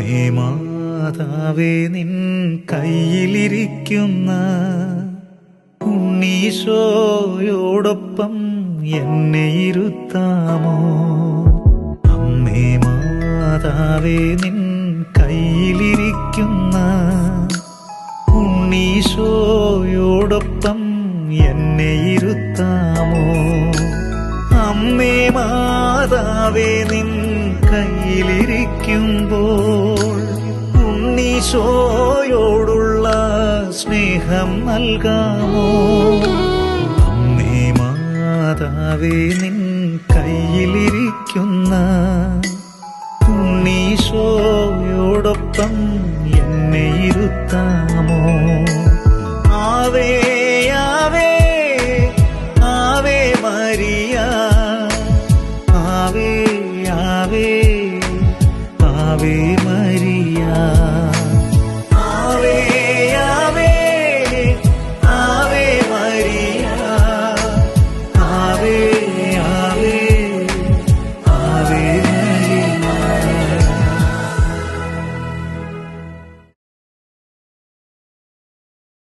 അമ്മേ മാതാവേ നിൻ കയ്യിലിരിക്കുന്ന ഉണ്ണീശോയോടൊപ്പം എന്നെ ഇരുത്താമോ? അമ്മേ മാതാവേ നിൻ കയ്യിലിരിക്കുന്ന ഉണ്ണീശോയോടൊപ്പം എന്നെ ഇരുത്താമോ? അമ്മേ മാതാവേ നിൻ കയ്യിലിരിക്കുമ്പോൾ ഉണ്ണീശോയോടുള്ള സ്നേഹം നൽകാമോ? അമ്മേ മാതാവേ നിൻ കയ്യിലിരിക്കുന്ന ഉണ്ണീശോയോടൊപ്പം എന്നെ ഇരുത്താമോ? ആവേ ആവേ ആവേ മരിയ, ആവേ ആവേ ആവേ